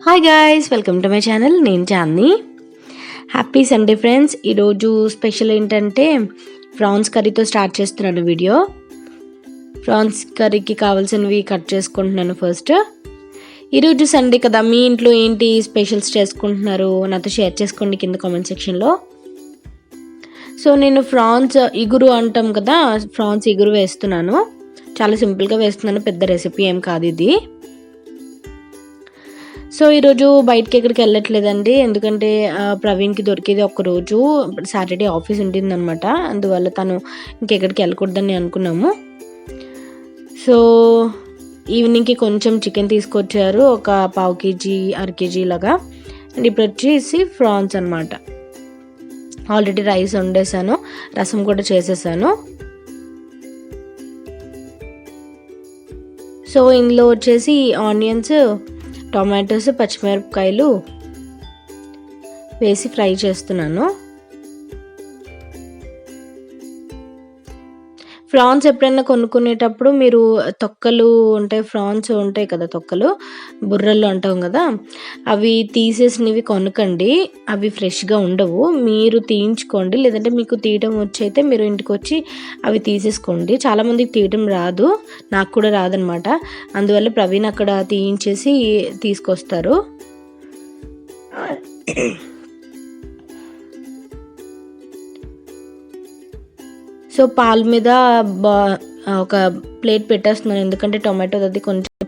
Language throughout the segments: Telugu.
Hi guys, welcome to my channel. నేను చాందిని. Happy Sunday friends. ఈరోజు స్పెషల్ ఏంటంటే ప్రాన్స్ కర్రీతో స్టార్ట్ చేస్తున్నాను వీడియో. ప్రాన్స్ కర్రీకి కావాల్సినవి కట్ చేసుకుంటున్నాను ఫస్ట్. ఈరోజు సండే కదా, మీ ఇంట్లో ఏంటి స్పెషల్స్ చేసుకుంటున్నారు నాతో షేర్ చేసుకోండి కింద కామెంట్ సెక్షన్లో. సో నేను ప్రాన్స్ ఇగురు అంటాం కదా, ప్రాన్స్ ఇగురు వేస్తున్నాను. చాలా సింపుల్గా వేస్తున్నాను, పెద్ద రెసిపీ ఏం కాదు ఇది. సో ఈరోజు బయటకి ఎక్కడికి వెళ్ళట్లేదండి, ఎందుకంటే ప్రవీణ్కి దొరికేది ఒక్కరోజు, సాటర్డే ఆఫీస్ ఉంటుందన్నమాట. అందువల్ల తను ఇంకెక్కడికి వెళ్ళకూడదని అనుకున్నాము. సో ఈవినింగ్కి కొంచెం చికెన్ తీసుకొచ్చారు, ఒక 1/2 kg 1/2 kg లాగా. అండ్ ఇప్పుడు వచ్చేసి ప్రాన్స్ అనమాట. ఆల్రెడీ రైస్ వండేసాను, రసం కూడా చేసేసాను. సో ఇందులో వచ్చేసి ఆనియన్స్, టొమాటోస్, పచ్చిమిరపకాయలు వేసి ఫ్రై చేస్తున్నాను. ప్రాన్స్ ఎప్పుడైనా కొనుక్కునేటప్పుడు మీరు తొక్కలు ఉంటాయి, ప్రాన్స్ ఉంటాయి కదా, తొక్కలు బుర్రలు అంటాం కదా, అవి తీసేసినవి కొనకండి. అవి ఫ్రెష్గా ఉండవు, మీరు తీయించుకోండి. లేదంటే మీకు తీయడం వచ్చైతే మీరు ఇంటికి వచ్చి అవి తీసేసుకోండి. చాలామందికి తీయడం రాదు, నాకు కూడా రాదనమాట. అందువల్ల ప్రవీణ్ అక్కడ తీయించేసి తీసుకొస్తారు. సో పాలు మీద ఒక ప్లేట్ పెట్టేస్తున్నాను, ఎందుకంటే టొమాటో అది కొంచెం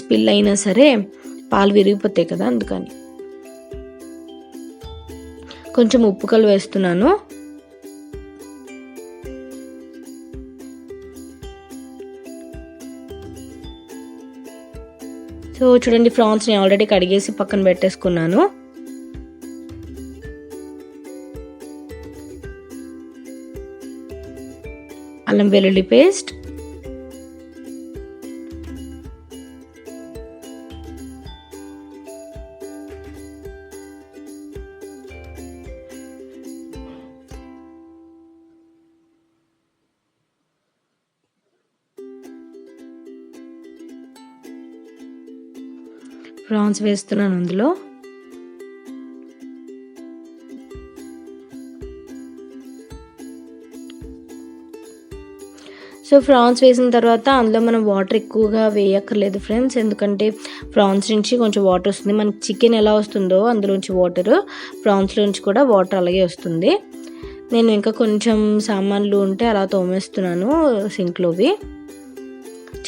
స్పిల్ అయినా సరే పాలు విరిగిపోతాయి కదా, అందుకని. కొంచెం ఉప్పు కలు వేస్తున్నాను. సో చూడండి, ప్రాన్స్ని ఆల్రెడీ కడిగేసి పక్కన పెట్టేసుకున్నాను. అల్లం వెల్లుల్లి పేస్ట్, ప్రాన్స్ వేస్తున్నాను అందులో. సో ప్రాన్స్ వేసిన తర్వాత అందులో మనం వాటర్ ఎక్కువగా వేయక్కర్లేదు ఫ్రెండ్స్, ఎందుకంటే ప్రాన్స్ నుంచి కొంచెం వాటర్ వస్తుంది. మనకి చికెన్ ఎలా వస్తుందో అందులోంచి వాటర్, ప్రాన్స్లోంచి కూడా వాటర్ అలాగే వస్తుంది. నేను ఇంకా కొంచెం సామాన్లు ఉంటే అలా తోమేస్తున్నాను సింక్లోవి.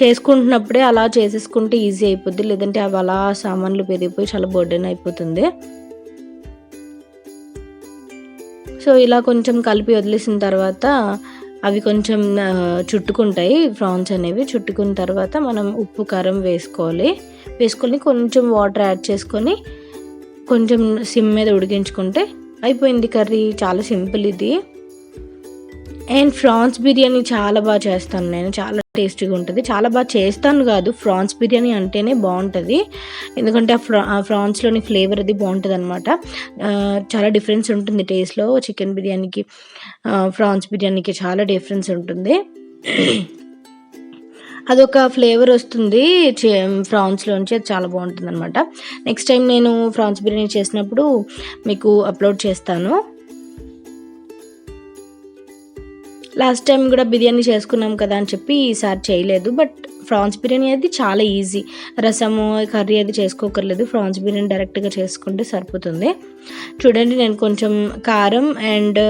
చేసుకుంటున్నప్పుడే అలా చేసేసుకుంటే ఈజీ అయిపోద్ది, లేదంటే అవి అలా సామాన్లు పెరిగిపోయి చాలా బర్డెన్ అయిపోతుంది. సో ఇలా కొంచెం కలిపి వదిలేసిన తర్వాత అవి కొంచెం చుట్టుకుంటాయి, ప్రాన్స్ అనేవి. చుట్టుకున్న తర్వాత మనం ఉప్పు కారం వేసుకొని కొంచెం వాటర్ యాడ్ చేసుకొని కొంచెం సిమ్ మీద ఉడికించుకుంటే అయిపోయింది కర్రీ. చాలా సింపుల్ ఇది. అండ్ ప్రాన్స్ బిర్యానీ చాలా బాగా చేస్తాను నేను, చాలా టేస్టీగా ఉంటుంది. చాలా బాగా చేస్తాను కాదు, ప్రాన్స్ బిర్యానీ అంటేనే బాగుంటుంది, ఎందుకంటే ఆ ప్రాన్స్లోని ఫ్లేవర్ అది బాగుంటుంది అనమాట. చాలా డిఫరెన్స్ ఉంటుంది టేస్ట్లో. చికెన్ బిర్యానీకి ప్రాన్స్ బిర్యానీకి చాలా డిఫరెన్స్ ఉంటుంది. అదొక ఫ్లేవర్ వస్తుంది ప్రాన్స్లోంచి, అది చాలా బాగుంటుంది అనమాట. నెక్స్ట్ టైం నేను ప్రాన్స్ బిర్యానీ చేసినప్పుడు మీకు అప్లోడ్ చేస్తాను. లాస్ట్ టైం కూడా బిర్యానీ చేసుకున్నాం కదా అని చెప్పి ఈసారి చేయలేదు, బట్ ప్రాన్స్ బిర్యానీ అది చాలా ఈజీ. రసము కర్రీ అది చేసుకోకర్లేదు, ప్రాన్స్ బిర్యానీ డైరెక్ట్గా చేసుకుంటే సరిపోతుంది. చూడండి, నేను కొంచెం కారం అండ్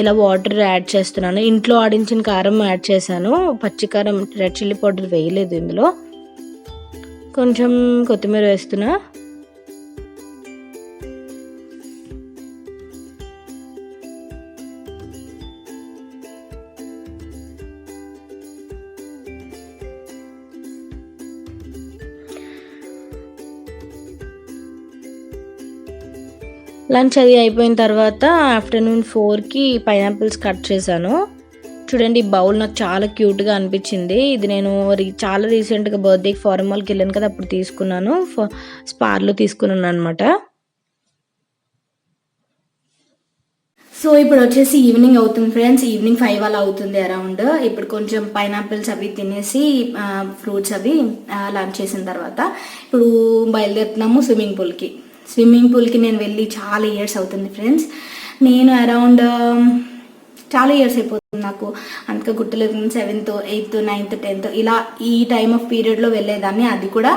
ఇలా వాటర్ యాడ్ చేస్తున్నాను. ఇంట్లో ఆడించిన కారం యాడ్ చేశాను, పచ్చి కారం, రెడ్ చిల్లీ పౌడర్ వేయలేదు ఇందులో. కొంచెం కొత్తిమీర వేస్తున్నా. లంచ్ అది అయిపోయిన తర్వాత ఆఫ్టర్నూన్ 4కి పైనాపిల్స్ కట్ చేశాను. చూడండి, ఈ బౌల్ నాకు చాలా క్యూట్గా అనిపించింది. ఇది నేను చాలా రీసెంట్గా బర్త్డేకి ఫారెన్ మాల్కి వెళ్ళాను కదా, అప్పుడు తీసుకున్నాను. స్పార్లో తీసుకున్నాను అనమాట. సో ఇప్పుడు వచ్చేసి ఈవినింగ్ అవుతుంది ఫ్రెండ్స్, ఈవినింగ్ 5 అలా అవుతుంది అరౌండ్. ఇప్పుడు కొంచెం పైనాపిల్స్ అవి తినేసి ఫ్రూట్స్ అవి లంచ్ చేసిన తర్వాత ఇప్పుడు బయలుదేరుతున్నాము స్విమ్మింగ్ పూల్కి నేను వెళ్ళి చాలా ఇయర్స్ అవుతుంది ఫ్రెండ్స్. నేను అరౌండ్ చాలా ఇయర్స్ అయిపోతుంది, నాకు అంతగా గుర్తులేదు. 7th 8th 9th 10th ఇలా ఈ టైమ్ ఆఫ్ పీరియడ్లో వెళ్ళేదాన్ని. అది కూడా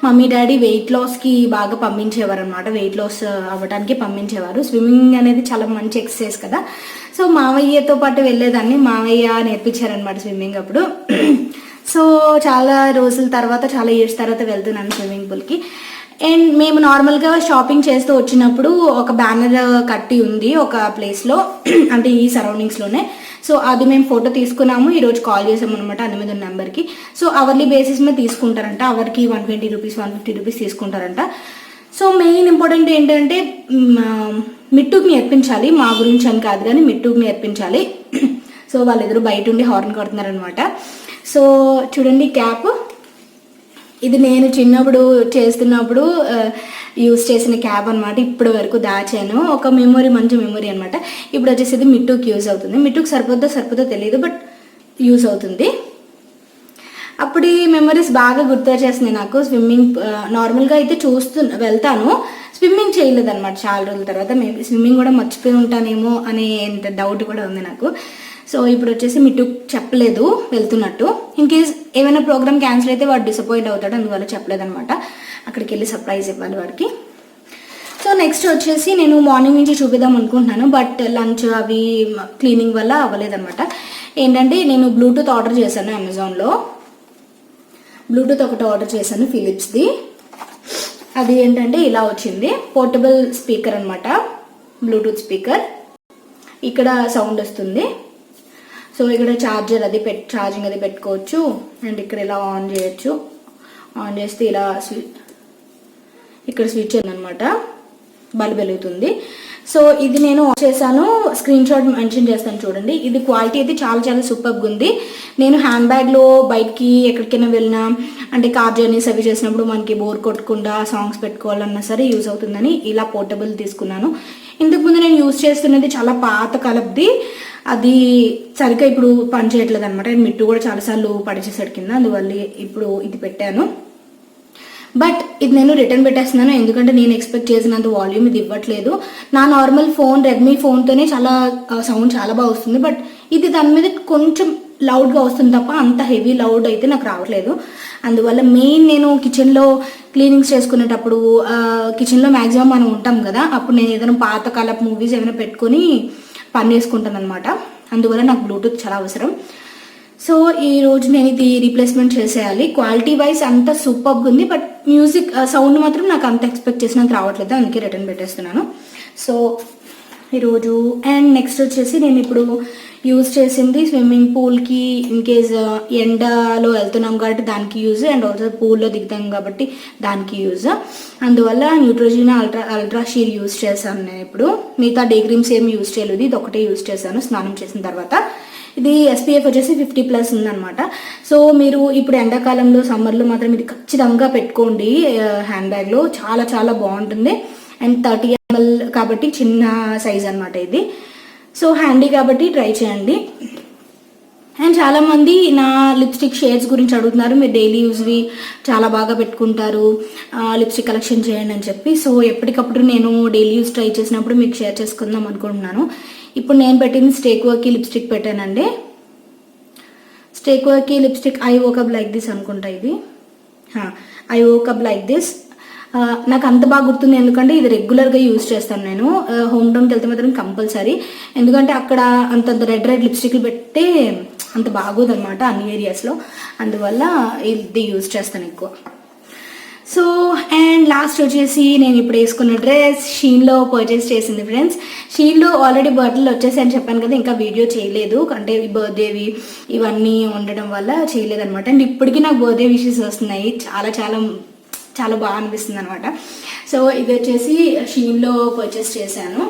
మమ్మీ డాడీ వెయిట్ లాస్కి బాగా పంపించేవారు అనమాట, వెయిట్ లాస్ అవ్వడానికి పంపించేవారు. స్విమ్మింగ్ అనేది చాలా మంచి ఎక్సర్సైజ్ కదా, సో మావయ్యతో పాటు వెళ్ళేదాన్ని. మావయ్య నేర్పించారనమాట స్విమ్మింగ్ అప్పుడు. సో చాలా రోజుల తర్వాత, చాలా ఇయర్స్ తర్వాత వెళ్తున్నాను స్విమ్మింగ్ పూల్కి. అండ్ మేము నార్మల్గా షాపింగ్ చేస్తూ వచ్చినప్పుడు ఒక బ్యానర్ కట్టి ఉంది ఒక ప్లేస్లో, అంటే ఈ సరౌండింగ్స్లోనే. సో అది మేము ఫోటో తీసుకున్నాము, ఈరోజు కాల్ చేసాము అనమాట 8 నెంబర్కి. సో అవర్లీ బేసిస్ మీద తీసుకుంటారంట, అవర్కి 120 రూపీస్ 150 రూపీస్ తీసుకుంటారంట. సో మెయిన్ ఇంపార్టెంట్ ఏంటంటే మిట్టుకు నేర్పించాలి, మా గురించి అని కాదు కానీ మిట్టుకు నేర్పించాలి. సో వాళ్ళిద్దరూ బయట ఉండి హార్న్ కొడుతున్నారనమాట. సో చూడండి క్యాప్, ఇది నేను చిన్నప్పుడు చేస్తున్నప్పుడు యూజ్ చేసిన క్యాప్ అనమాట. ఇప్పటి వరకు దాచాను, ఒక మెమొరీ, మంచి మెమొరీ అనమాట. ఇప్పుడు వచ్చేసి ఇది మిట్టుకి యూజ్ అవుతుంది. మిట్టుకు సరిపోద్దో తెలియదు, బట్ యూజ్ అవుతుంది. అప్పుడు ఈ మెమరీస్ బాగా గుర్తొచ్చేస్తున్నాయి నాకు. స్విమ్మింగ్ నార్మల్గా అయితే వెళ్తాను, స్విమ్మింగ్ చేయలేదన్నమాట చాలా రోజుల తర్వాత. మేబీ స్విమ్మింగ్ కూడా మర్చిపోయి ఉంటానేమో అనే డౌట్ కూడా ఉంది నాకు. సో ఇప్పుడు వచ్చేసి మిట్టు చెప్పలేదు వెళ్తున్నట్టు. ఇన్ కేస్ ఏమైనా ప్రోగ్రామ్ క్యాన్సిల్ అయితే వాడు డిసప్పాయింట్ అవుతాడు, అందువల్ల చెప్పలేదన్నమాట. అక్కడికి వెళ్ళి సర్ప్రైజ్ ఇవ్వాలి వాడికి. సో నెక్స్ట్ వచ్చేసి నేను మార్నింగ్ నుంచి చూపిద్దాం అనుకుంటున్నాను, బట్ లంచ్ అవి క్లీనింగ్ వల్ల అవ్వలేదన్నమాట. ఏంటంటే నేను బ్లూటూత్ ఆర్డర్ చేశాను అమెజాన్లో. బ్లూటూత్ ఒకటి ఆర్డర్ చేశాను ఫిలిప్స్ది. అది ఏంటంటే ఇలా వచ్చింది, పోర్టబుల్ స్పీకర్ అనమాట, బ్లూటూత్ స్పీకర్. ఇక్కడ సౌండ్ వస్తుంది. సో ఇక్కడ ఛార్జర్ అది ఛార్జింగ్ అది పెట్టుకోవచ్చు. అండ్ ఇక్కడ ఇలా ఆన్ చేయొచ్చు, ఆన్ చేస్తే ఇలా ఇక్కడ స్విచ్ ఉందన్నమాట, బల్బ్ వెలుగుతుంది. సో ఇది నేను ఆన్ చేశాను, స్క్రీన్ షాట్ మెన్షన్ చేస్తాను చూడండి. ఇది క్వాలిటీ అయితే చాలా చాలా సూపర్గా ఉంది. నేను హ్యాండ్ బ్యాగ్లో బయటికి ఎక్కడికైనా వెళ్ళినా, అంటే కార్ జర్నీస్ అవి చేసినప్పుడు మనకి బోర్ కొట్టకుండా సాంగ్స్ పెట్టుకోవాలన్నా సరే యూజ్ అవుతుందని ఇలా పోర్టబుల్ తీసుకున్నాను. ఇంతకుముందు నేను యూజ్ చేస్తున్నది చాలా పాత కాలపుది, అది సరిగ్గా ఇప్పుడు పని చేయట్లేదు అనమాట. మిట్టు కూడా చాలాసార్లు పడిచేసాడు కింద, అందువల్ల ఇప్పుడు ఇది పెట్టాను. బట్ ఇది నేను రిటర్న్ పెట్టేస్తున్నాను, ఎందుకంటే నేను ఎక్స్పెక్ట్ చేసినంత వాల్యూమ్ ఇది ఇవ్వట్లేదు. నా నార్మల్ ఫోన్ రెడ్మీ ఫోన్తోనే చాలా సౌండ్ చాలా బాగా వస్తుంది, బట్ ఇది దాని మీద కొంచెం లౌడ్గా వస్తుంది తప్ప అంత హెవీ లౌడ్ అయితే నాకు రావట్లేదు. అందువల్ల మెయిన్ నేను కిచెన్లో క్లీనింగ్స్ చేసుకునేటప్పుడు, కిచెన్లో మ్యాక్సిమం మనం ఉంటాం కదా, అప్పుడు నేను ఏదైనా పాతకాలపు మూవీస్ ఏమైనా పెట్టుకొని పని చేసుకుంటాను అనమాట. అందువల్ల నాకు బ్లూటూత్ చాలా అవసరం. సో ఈరోజు నేను ఇది రీప్లేస్మెంట్ చేసేయాలి. క్వాలిటీ వైజ్ అంత సూపర్గా ఉంది, బట్ మ్యూజిక్ సౌండ్ మాత్రం నాకు అంత ఎక్స్పెక్ట్ చేసినంత రావట్లేదు, అందుకే రిటర్న్ పెట్టేస్తున్నాను. సో ఈరోజు అండ్ నెక్స్ట్ వచ్చేసి నేను ఇప్పుడు యూజ్ చేసింది స్విమ్మింగ్ పూల్కి, ఇన్ కేస్ ఎండలో వెళ్తున్నాం కాబట్టి దానికి యూజ్, అండ్ ఆల్సో పూల్లో దిగుతాం కాబట్టి దానికి యూజ్. అందువల్ల న్యూట్రోజినా అల్ట్రా షీర్ యూజ్ చేశాను నేను. ఇప్పుడు మిగతా డే క్రీమ్స్ ఏం యూజ్ చేయలేదు, ఇది ఒకటే యూజ్ చేశాను స్నానం చేసిన తర్వాత. ఇది SPF వచ్చేసి 50+ ఉందన్నమాట. సో మీరు ఇప్పుడు ఎండాకాలంలో సమ్మర్లో మాత్రం ఇది ఖచ్చితంగా పెట్టుకోండి హ్యాండ్ బ్యాగ్లో, చాలా చాలా బాగుంటుంది. అండ్ 30 ml కాబట్టి చిన్న సైజ్ అనమాట ఇది. సో హ్యాండీ కాబట్టి ట్రై చేయండి. అండ్ చాలామంది నా లిప్స్టిక్ షేడ్స్ గురించి అడుగుతున్నారు, మీరు డైలీ యూజ్వి చాలా బాగా పెట్టుకుంటారు, లిప్స్టిక్ కలెక్షన్ చేయండి అని చెప్పి. సో ఎప్పటికప్పుడు నేను డైలీ యూజ్ ట్రై చేసినప్పుడు మీకు షేర్ చేసుకుందాం అనుకుంటున్నాను. ఇప్పుడు నేను పెట్టింది స్టేక్ వర్కి లిప్స్టిక్ పెట్టానండి. Stay quirky lipstick I woke up like this అనుకుంటా, ఇది ఐ వోకప్ లైక్ దిస్. నాకు అంత బాగా గుర్తుంది, ఎందుకంటే ఇది రెగ్యులర్గా యూజ్ చేస్తాను నేను. హోమ్ టౌన్కి వెళ్తే మాత్రం కంపల్సరీ, ఎందుకంటే అక్కడ అంతంత రెడ్ లిప్స్టిక్లు పెడితే అంత బాగోదన్నమాట అన్ని ఏరియాస్లో, అందువల్ల ఇది యూజ్ చేస్తాను ఎక్కువ. సో అండ్ లాస్ట్ వచ్చేసి నేను ఇప్పుడు వేసుకున్న డ్రెస్ షీన్లో పర్చేస్ చేసింది ఫ్రెండ్స్. షీన్లో ఆల్రెడీ బర్త్డేలు వచ్చేసాయని చెప్పాను కదా, ఇంకా వీడియో చేయలేదు, అంటే బర్త్డేవి ఇవన్నీ ఉండడం వల్ల చేయలేదన్నమాట. అండ్ ఇప్పటికీ నాకు బర్త్డే విషెస్ వస్తున్నాయి, చాలా చాలా చాలా బాగా అనిపిస్తుంది అనమాట. సో ఇది వచ్చేసి షీన్లో పర్చేస్ చేశాను.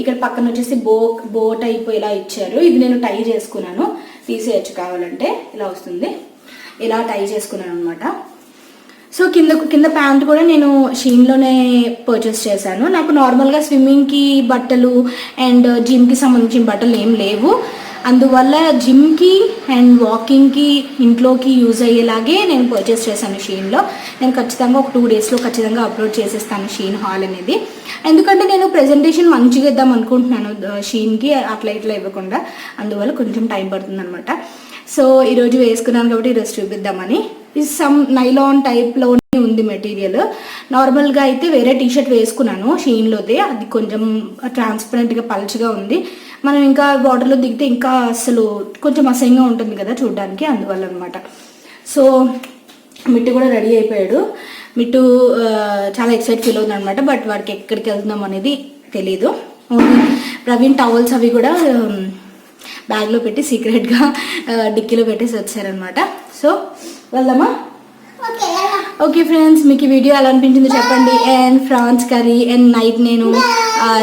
ఇక్కడ పక్కన వచ్చేసి బో టైప్ ఇలా ఇచ్చారు, ఇది నేను టై చేసుకున్నాను, తీసేయచ్చు కావాలంటే, ఇలా వస్తుంది, ఇలా టై చేసుకున్నాను అనమాట. సో కింద ప్యాంట్ కూడా నేను షీన్లోనే పర్చేస్ చేశాను. నాకు నార్మల్గా స్విమ్మింగ్కి బట్టలు అండ్ జిమ్కి సంబంధించిన బట్టలు ఏం లేవు. అందువల్ల జిమ్కి అండ్ వాకింగ్కి ఇంట్లోకి యూజ్ అయ్యేలాగే నేను పర్చేస్ చేశాను షీన్లో. నేను ఖచ్చితంగా ఒక 2 డేస్లో ఖచ్చితంగా అప్లోడ్ చేసేస్తాను షీన్ హాల్ అనేది. ఎందుకంటే నేను ప్రెజెంటేషన్ మంచిగా ఇద్దాం అనుకుంటున్నాను షీన్కి, అట్లా ఇట్లా ఇవ్వకుండా. అందువల్ల కొంచెం టైం పడుతుంది అనమాట. సో ఈరోజు వేసుకున్నాను కాబట్టి ఈరోజు చూపిద్దామని. ఇది సమ్ నైలాన్ టైప్లోనే ఉంది మెటీరియల్. నార్మల్గా అయితే వేరే టీషర్ట్ వేసుకున్నాను షీన్లోదే, అది కొంచెం ట్రాన్స్పరెంట్గా పల్చగా ఉంది. మనం ఇంకా వాటర్లో దిగితే ఇంకా అసలు కొంచెం అసహ్యంగా ఉంటుంది కదా చూడడానికి, అందువల్ల అనమాట. సో మిట్టు కూడా రెడీ అయిపోయాడు. మిట్టు చాలా ఎక్సైట్ ఫీల్ అవుతుంది అనమాట. బట్ వాడికి ఎక్కడికి వెళ్తున్నాం అనేది తెలీదు. ప్రవీణ్ టవల్స్ అవి కూడా బ్యాగ్లో పెట్టి సీక్రెట్గా డిక్కీలో పెట్టేసి వచ్చారనమాట. సో వెళ్దామా? ఓకే ఫ్రెండ్స్, మీకు ఈ వీడియో ఎలా అనిపించిందో చెప్పండి. And prawns curry and night నేను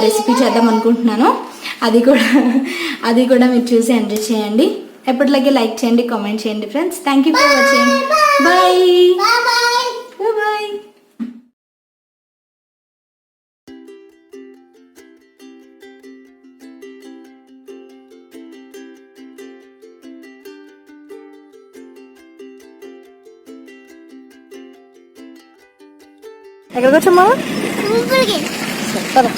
రెసిపీ చేద్దాం అనుకుంటున్నాను. అది కూడా మీరు చూసి ఎంజాయ్ చేయండి. ఎప్పటిలాగే లైక్ చేయండి, కామెంట్ చేయండి friends. Thank you for watching. Bye bye. ఎక్కడికి వచ్చామా? చెప్తారా?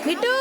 మిట్టు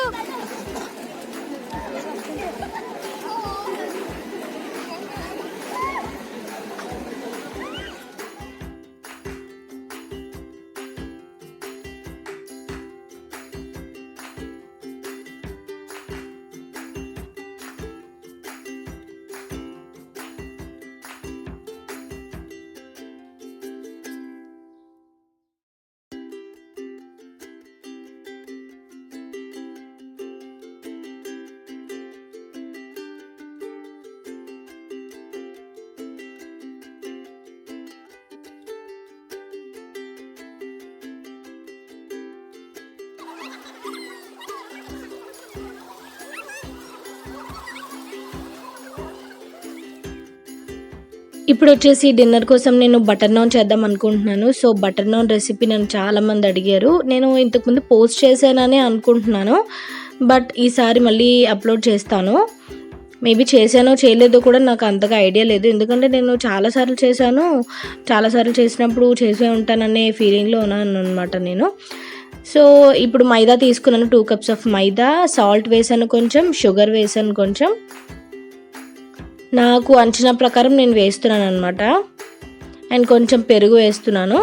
ఇప్పుడు వచ్చేసి డిన్నర్ కోసం నేను బటర్ నాన్ చేద్దాం అనుకుంటున్నాను. సో బటర్ నాన్ రెసిపీ నన్ను చాలామంది అడిగారు. నేను ఇంతకుముందు పోస్ట్ చేశానని అనుకుంటున్నాను, బట్ ఈసారి మళ్ళీ అప్లోడ్ చేస్తాను. మేబీ చేశానో చేయలేదో కూడా నాకు అంతగా ఐడియా లేదు, ఎందుకంటే నేను చాలాసార్లు చేశాను. చాలాసార్లు చేసినప్పుడు చేసే ఉంటాననే ఫీలింగ్లో ఉన్నాను అనమాట నేను. సో ఇప్పుడు మైదా తీసుకున్నాను, 2 కప్స్ ఆఫ్ మైదా, సాల్ట్ వేసాను, కొంచెం షుగర్ వేసాను, కొంచెం నాకు అంచనా ప్రకారం నేను వేస్తున్నాను అనమాట. అండ్ కొంచెం పెరుగు వేస్తున్నాను.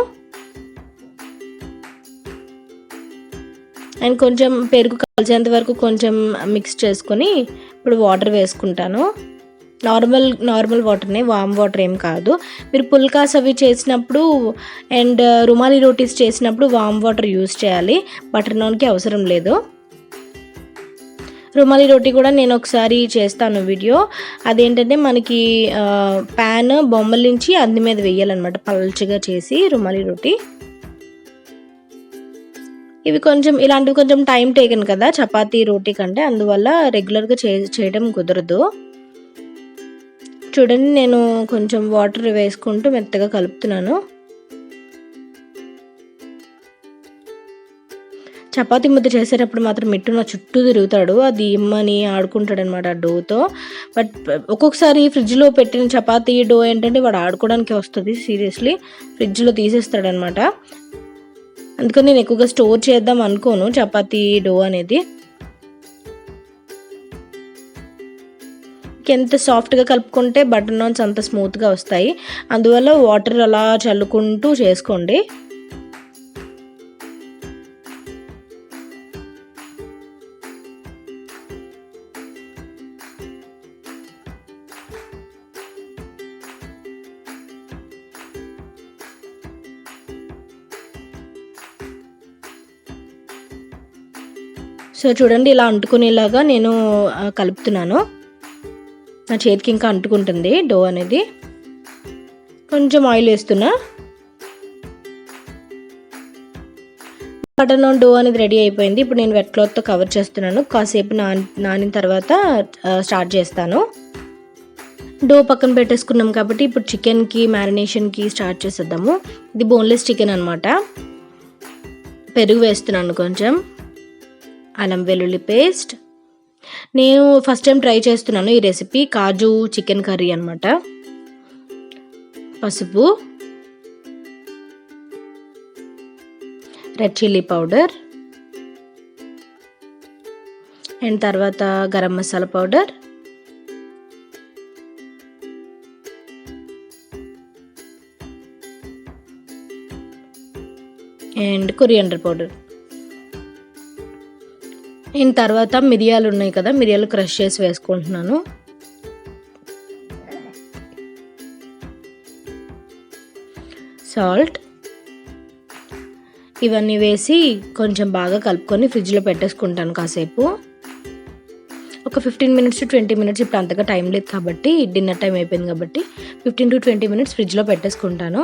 అండ్ కొంచెం పెరుగు కలిసేంత వరకు కొంచెం మిక్స్ చేసుకొని ఇప్పుడు వాటర్ వేసుకుంటాను. నార్మల్ వాటర్నే, వామ్ వాటర్ ఏం కాదు. మీరు పుల్కాస్ అవి చేసినప్పుడు అండ్ రుమాలి రోటీస్ చేసినప్పుడు వామ్ వాటర్ యూజ్ చేయాలి, బటర్ నాన్కి అవసరం లేదు. రుమాలి రోటీ కూడా నేను ఒకసారి చేస్తాను వీడియో. అదేంటంటే మనకి ప్యాన్ బొమ్మలించి అందు మీద వేయాలన్నమాట, పల్చగా చేసి రుమాలి రోటీ. ఇవి కొంచెం ఇలాంటివి కొంచెం టైం టేకన్ కదా చపాతీ రోటీ కంటే, అందువల్ల రెగ్యులర్గా చేయడం కుదరదు. చూడండి, నేను కొంచెం వాటర్ వేసుకుంటూ మెత్తగా కలుపుతున్నాను. చపాతీ ముద్ద చేసేటప్పుడు మాత్రం మిట్టు నా చుట్టూ తిరుగుతాడు, అది ఇమ్మని ఆడుకుంటాడు అనమాట ఆ డోతో. బట్ ఒక్కొక్కసారి ఫ్రిడ్జ్లో పెట్టిన చపాతీ డో ఏంటంటే వాడు ఆడుకోవడానికి వస్తుంది, సీరియస్లీ ఫ్రిడ్జ్లో తీసేస్తాడనమాట. అందుకని నేను ఎక్కువగా స్టోర్ చేద్దాం అనుకోను చపాతీ డో అనేది. మనకి ఎంత సాఫ్ట్గా కలుపుకుంటే బటర్ నాన్స్ అంత స్మూత్గా వస్తాయి. అందువల్ల వాటర్ అలా చల్లుకుంటూ చేసుకోండి. సో చూడండి, ఇలా అంటుకునేలాగా నేను కలుపుతున్నాను. నా చేతికి ఇంకా అంటుకుంటుంది డో అనేది. కొంచెం ఆయిల్ వేస్తున్నా. బటర్ నాన్ డో అనేది రెడీ అయిపోయింది. ఇప్పుడు నేను వెట్ క్లాత్తో కవర్ చేస్తున్నాను. కాసేపు నానిన తర్వాత స్టార్ట్ చేస్తాను. డో పక్కన పెట్టేసుకున్నాం కాబట్టి ఇప్పుడు చికెన్కి మ్యారినేషన్కి స్టార్ట్ చేసేద్దాము. ఇది బోన్లెస్ చికెన్ అనమాట. పెరుగు వేస్తున్నాను, కొంచెం అల్లం వెల్లుల్లి పేస్ట్. నేను ఫస్ట్ టైం ట్రై చేస్తున్నాను ఈ రెసిపీ, కాజు చికెన్ కర్రీ అనమాట. పసుపు, రెడ్ చిల్లీ పౌడర్, అండ్ తర్వాత garam masala powder, and coriander powder. And తర్వాత మిరియాలు ఉన్నాయి కదా, మిరియాలు క్రష్ చేసి వేసుకుంటున్నాను. సాల్ట్. ఇవన్నీ వేసి కొంచెం బాగా కలుపుకొని ఫ్రిడ్జ్లో పెట్టేసుకుంటాను కాసేపు. ఒక 15 minutes to 20 minutes. ఇప్పుడు అంతగా టైం లేదు కాబట్టి, డిన్నర్ టైం అయిపోయింది కాబట్టి 15 to 20 minutes ఫ్రిడ్జ్లో పెట్టేసుకుంటాను.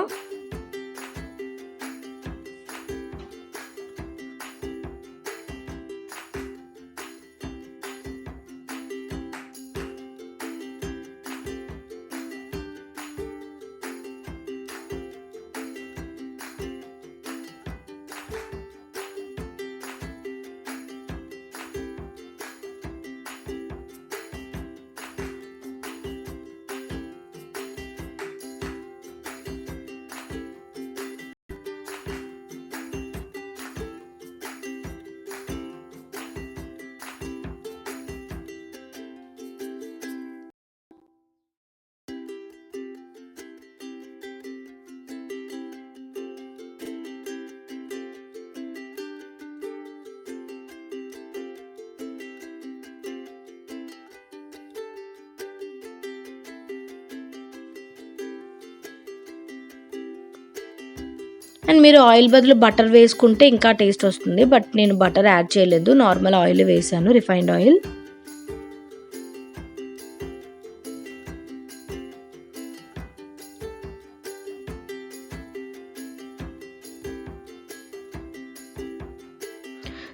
అండ్ మీరు ఆయిల్ బదులు బటర్ వేసుకుంటే ఇంకా టేస్ట్ వస్తుంది. బట్ నేను బటర్ యాడ్ చేయలేదు, నార్మల్ ఆయిల్ వేసాను, రిఫైన్డ్ ఆయిల్.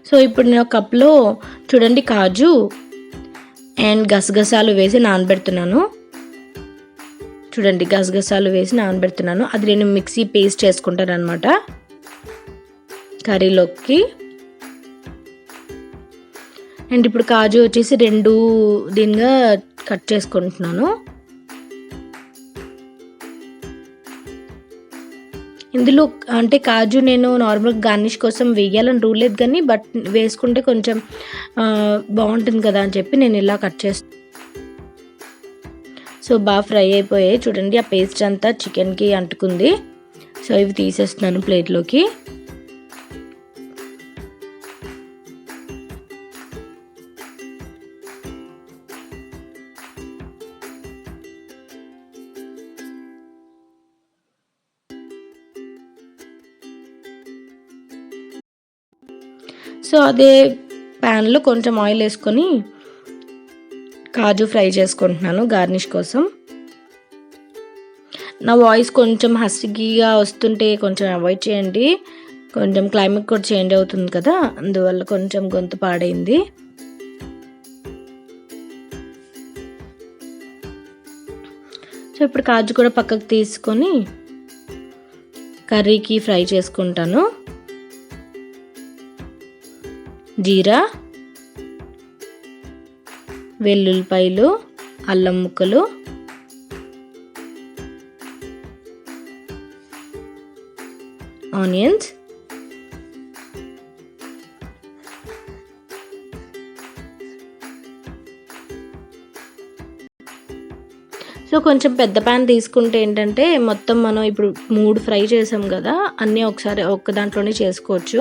సో ఇప్పుడు నేను ఒక కప్లో చూడండి కాజు అండ్ గసగసాలు వేసి నానబెడుతున్నాను. చూడండి, గసగసాలు వేసి నానబెడుతున్నాను. అది నేను మిక్సీ పేస్ట్ చేసుకుంటాను అనమాట కర్రీలోకి. అండ్ ఇప్పుడు కాజు వచ్చేసి 2 దీనిగా కట్ చేసుకుంటున్నాను. ఇందులో అంటే కాజు నేను నార్మల్ గార్నిష్ కోసం వేయాలని రూల్ లేదు, కానీ బట్ వేసుకుంటే కొంచెం బాగుంటుంది కదా అని చెప్పి నేను ఇలా కట్ చేస్తాను. సో బాగా ఫ్రై అయిపోయాయి చూడండి, ఆ పేస్ట్ అంతా చికెన్కి అంటుకుంది. సో ఇవి తీసేస్తున్నాను ప్లేట్లోకి. సో అదే ప్యాన్లో కొంచెం ఆయిల్ వేసుకొని కాజు ఫ్రై చేసుకుంటున్నాను గార్నిష్ కోసం. నా వాయిస్ కొంచెం హస్కీగా వస్తుంటే కొంచెం అవాయిడ్ చేయండి, కొంచెం క్లైమేట్ కూడా చేంజ్ అవుతుంది కదా, అందువల్ల కొంచెం గొంతు పాడైంది. సో ఇప్పుడు కాజు కూడా పక్కకు తీసుకొని కర్రీకి ఫ్రై చేసుకుంటాను. జీరా, వెల్లుల్లిపాయలు, అల్లం ముక్కలు, ఆనియన్స్, సో కొంచెం పెద్ద ప్యాన్ తీసుకుంటే ఏంటంటే మొత్తం మనం ఇప్పుడు 3 ఫ్రై చేసాం కదా, అన్నీ ఒకసారి ఒక్క దాంట్లోనే చేసుకోవచ్చు.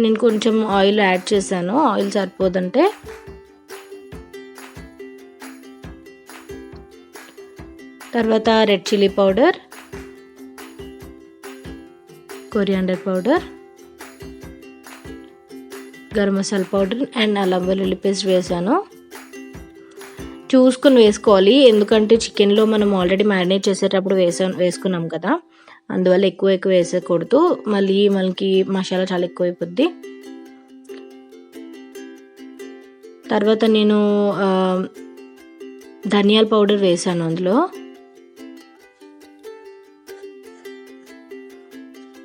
నేను కొంచెం ఆయిల్ యాడ్ చేశాను, ఆయిల్ సరిపోదంటే. తర్వాత red chilli powder, coriander powder, garam masala powder and అల్లం వెల్లుల్లి పేస్ట్ వేసాను. చూసుకొని వేసుకోవాలి, ఎందుకంటే చికెన్లో మనం ఆల్రెడీ మ్యారినేట్ చేసేటప్పుడు వేసుకున్నాం కదా, అందువల్ల ఎక్కువ వేసేయకూడదు, మళ్ళీ మనకి మసాలా చాలా ఎక్కువ అయిపోద్ది. తర్వాత నేను ధనియాల పౌడర్ వేసాను అందులో,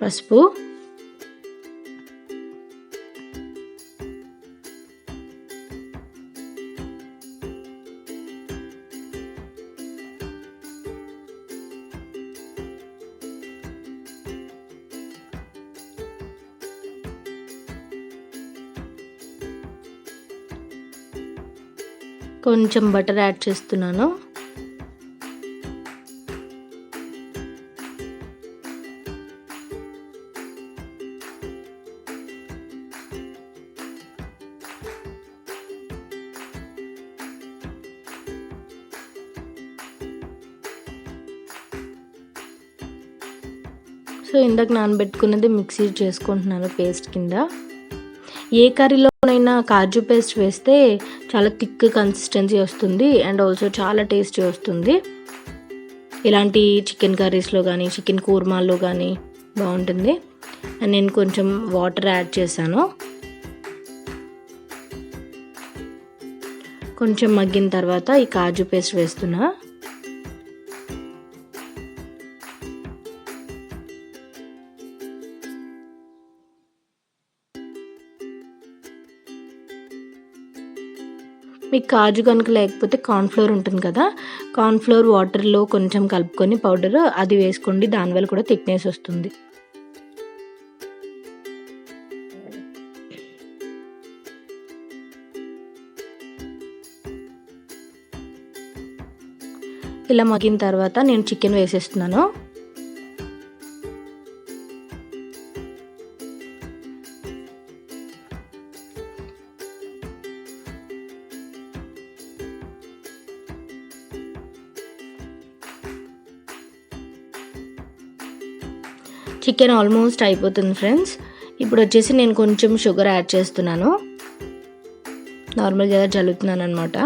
పసుపు, కొంచెం బటర్ యాడ్ చేస్తున్నాను. సో ఇందాక నానబెట్టుకున్నది మిక్సీ చేసుకుంటున్నాను పేస్ట్ కింద. ఏ కర్రీలోనైనా కాజు పేస్ట్ వేస్తే చాలా థిక్ కన్సిస్టెన్సీ వస్తుంది అండ్ ఆల్సో చాలా టేస్టీ వస్తుంది. ఇలాంటి చికెన్ కర్రీస్లో కానీ చికెన్ కూర్మాల్లో కానీ బాగుంటుంది. అండ్ నేను కొంచెం వాటర్ యాడ్ చేశాను. కొంచెం మగ్గిన తర్వాత ఈ కాజు పేస్ట్ వేస్తున్నా. మీకు కాజు కనుక లేకపోతే కార్న్ఫ్లోర్ ఉంటుంది కదా, కార్న్ఫ్లోర్ వాటర్లో కొంచెం కలుపుకొని పౌడర్ అది వేసుకోండి, దానివల్ల కూడా థిక్నెస్ వస్తుంది. ఇలా మగ్గిన తర్వాత నేను చికెన్ వేసేస్తున్నాను. చికెన్ ఆల్మోస్ట్ అయిపోతుంది ఫ్రెండ్స్. ఇప్పుడు వచ్చేసి నేను కొంచెం షుగర్ యాడ్ చేస్తున్నాను, నార్మల్గా జల్లుతున్నాను అనమాట.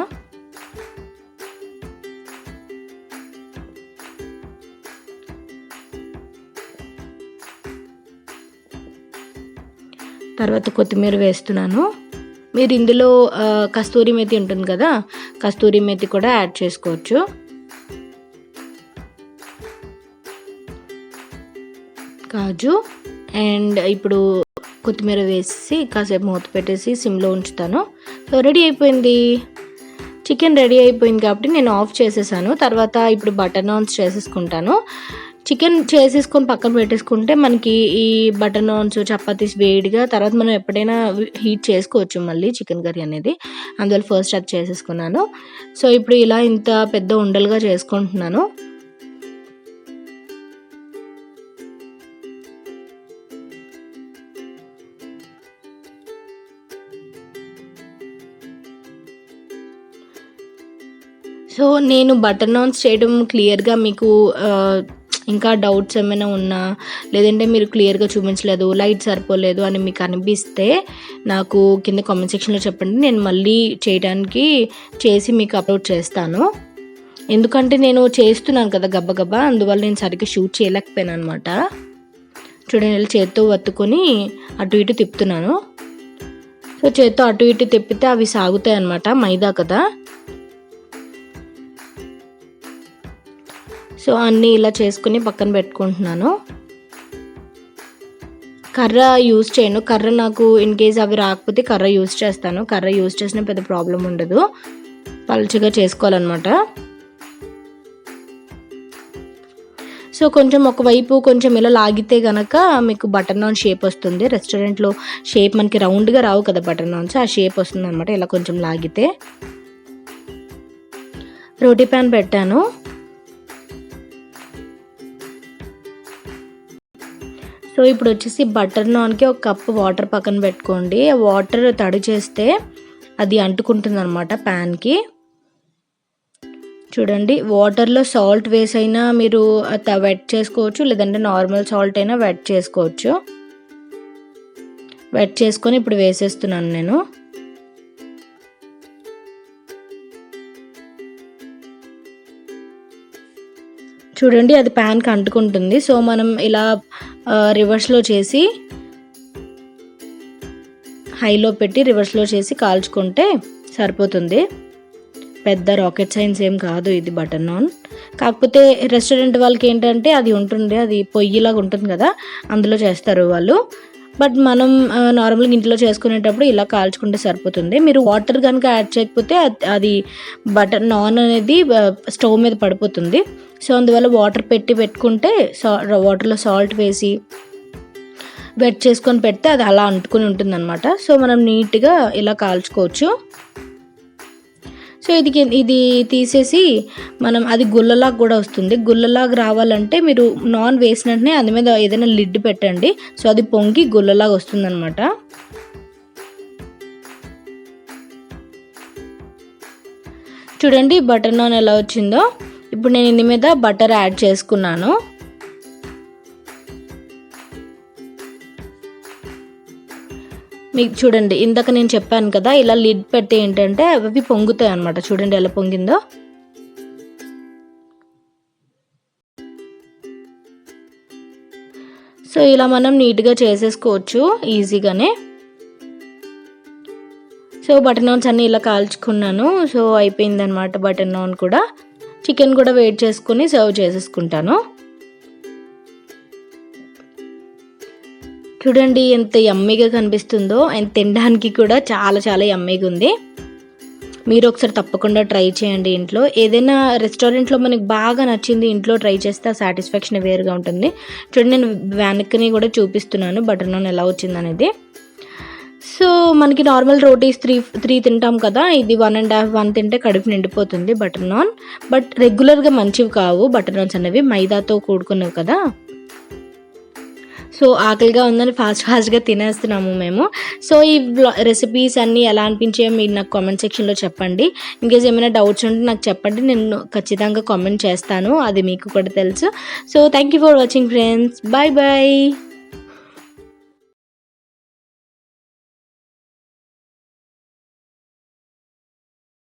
తర్వాత కొత్తిమీర వేస్తున్నాను. మీరు ఇందులో కస్తూరి మేతి ఉంటుంది కదా, కస్తూరి మేతి కూడా యాడ్ చేసుకోవచ్చు. కాజు అండ్ ఇప్పుడు కొత్తిమీర వేసి కాసేపు మూత పెట్టేసి సిమ్లో ఉంచుతాను. సో రెడీ అయిపోయింది, చికెన్ రెడీ అయిపోయింది కాబట్టి నేను ఆఫ్ చేసేసాను. తర్వాత ఇప్పుడు బటర్ నాన్స్ చేసేసుకుంటాను. చికెన్ చేసేసుకొని పక్కన పెట్టేసుకుంటే మనకి ఈ బటర్ నాన్స్ చపాతీస్ వేడిగా తర్వాత మనం ఎప్పుడైనా హీట్ చేసుకోవచ్చు మళ్ళీ చికెన్ కర్రీ అనేది, అందువల్ల ఫస్ట్ అది చేసేసుకున్నాను. సో ఇప్పుడు ఇలా ఇంత పెద్ద ఉండలుగా చేసుకుంటున్నాను. సో నేను బటర్ నాన్స్ చేయడం క్లియర్గా మీకు ఇంకా డౌట్స్ ఏమైనా ఉన్నా, లేదంటే మీరు క్లియర్గా చూపించలేదు, లైట్ సరిపోలేదు అని మీకు అనిపిస్తే నాకు కింద కామెంట్ సెక్షన్లో చెప్పండి, నేను మళ్ళీ చేయడానికి చేసి మీకు అప్లోడ్ చేస్తాను. ఎందుకంటే నేను చేస్తున్నాను కదా గబ్బగబ్బా, అందువల్ల నేను సరిగ్గా షూట్ చేయలేకపోయాను అనమాట. చూడండి, చేత్తో వత్తుకొని అటు ఇటు తిప్పుతున్నాను. సో చేత్తో అటు ఇటు తిప్పితే అవి సాగుతాయి అన్నమాట, మైదా కదా. సో అన్నీ ఇలా చేసుకుని పక్కన పెట్టుకుంటున్నాను. కర్ర యూజ్ చేయను, కర్ర నాకు ఇన్ కేస్ అవి రాకపోతే కర్ర యూజ్ చేస్తాను. కర్ర యూజ్ చేసిన పెద్ద ప్రాబ్లం ఉండదు, పలుచగా చేసుకోవాలన్నమాట. సో కొంచెం ఒకవైపు కొంచెం ఇలా లాగితే కనుక మీకు బటర్ నాన్ షేప్ వస్తుంది. రెస్టారెంట్లో షేప్ మనకి రౌండ్గా రావు కదా బటర్ నాన్స్, ఆ షేప్ వస్తుంది అనమాట ఇలా కొంచెం లాగితే. రోటీ ప్యాన్ పెట్టాను. సో ఇప్పుడు వచ్చేసి బటర్ నాన్కి ఒక కప్పు వాటర్ పక్కన పెట్టుకోండి. ఆ వాటర్ తడి చేస్తే అది అంటుకుంటుంది అనమాట ప్యాన్కి. చూడండి, వాటర్లో సాల్ట్ వేసైనా మీరు వెట్ చేసుకోవచ్చు, లేదంటే నార్మల్ సాల్ట్ అయినా వెట్ చేసుకోవచ్చు. వెట్ చేసుకొని ఇప్పుడు వేసేస్తున్నాను నేను. చూడండి, అది ప్యాన్కి అంటుకుంటుంది. సో మనం ఇలా రివర్స్లో చేసి, హైలో పెట్టి రివర్స్లో చేసి కాల్చుకుంటే సరిపోతుంది. పెద్ద రాకెట్ సైన్స్ ఏం కాదు ఇది బటర్ నాన్. కాకపోతే రెస్టారెంట్ వాళ్ళకి ఏంటంటే అది ఉంటుంది, అది పొయ్యిలాగా ఉంటుంది కదా, అందులో చేస్తారు వాళ్ళు. బట్ మనం నార్మల్గా ఇంట్లో చేసుకునేటప్పుడు ఇలా కాల్చుకుంటే సరిపోతుంది. మీరు వాటర్ కనుక యాడ్ చేయకపోతే అది బటర్ నాన్ అనేది స్టవ్ మీద పడిపోతుంది. సో అందువల్ల వాటర్ పెట్టుకుంటే వాటర్లో సాల్ట్ వేసి వెట్ చేసుకొని పెడితే అది అలా అంటుకుని ఉంటుంది అనమాట. సో మనం నీట్గా ఇలా కాల్చుకోవచ్చు. సో ఇది తీసేసి మనం అది గుల్లలాగా కూడా వస్తుంది. గుల్లలాగా రావాలంటే మీరు నాన్ వేసిన వెంటనే అది మీద ఏదైనా లిడ్ పెట్టండి. సో అది పొంగి గుల్లలాగా వస్తుంది అనమాట. చూడండి బటర్ నాన్ ఎలా వచ్చిందో. ఇప్పుడు నేను ఇందు మీద బటర్ యాడ్ చేసుకున్నాను. మీకు చూడండి, ఇందాక నేను చెప్పాను కదా, ఇలా లిడ్ పెడితే ఏంటంటే అవి పొంగుతాయి అనమాట. చూడండి ఎలా పొంగిందో. సో ఇలా మనం నీట్గా చేసేసుకోవచ్చు ఈజీగానే. సో బటర్ నాన్స్ అన్నీ ఇలా కాల్చుకున్నాను. సో అయిపోయింది అనమాట బటర్ నాన్ కూడా. చికెన్ కూడా వేడి చేసుకుని సర్వ్ చేసేసుకుంటాను. చూడండి ఎంత యమ్మీగా కనిపిస్తుందో, అండ్ తినడానికి కూడా చాలా చాలా యమ్మీగా ఉంది. మీరు ఒకసారి తప్పకుండా ట్రై చేయండి ఇంట్లో. ఏదైనా రెస్టారెంట్లో మనకి బాగా నచ్చింది ఇంట్లో ట్రై చేస్తే ఆ సాటిస్ఫాక్షన్ వేరుగా ఉంటుంది. చూడండి, నేను వెనక్ని కూడా చూపిస్తున్నాను బటర్ నాన్ ఎలా వచ్చింది అనేది. సో మనకి నార్మల్ రోటీస్ త్రీ తింటాం కదా, ఇది 1.5 తింటే కడుపు నిండిపోతుంది బటర్ నాన్. బట్ రెగ్యులర్గా మంచివి కావు బటర్ నాన్స్ అనేవి, మైదాతో కూడుకున్నవి కదా. సో ఆకలిగా ఉందని ఫాస్ట్గా తినేస్తున్నాము మేము. సో ఈ రెసిపీస్ అన్నీ ఎలా అనిపించాయో మీరు నాకు కామెంట్ సెక్షన్లో చెప్పండి. ఇన్కేస్ ఏమైనా డౌట్స్ ఉంటే నాకు చెప్పండి, నేను ఖచ్చితంగా కామెంట్ చేస్తాను, అది మీకు కూడా తెలుసు. So thank you for watching friends. Bye bye.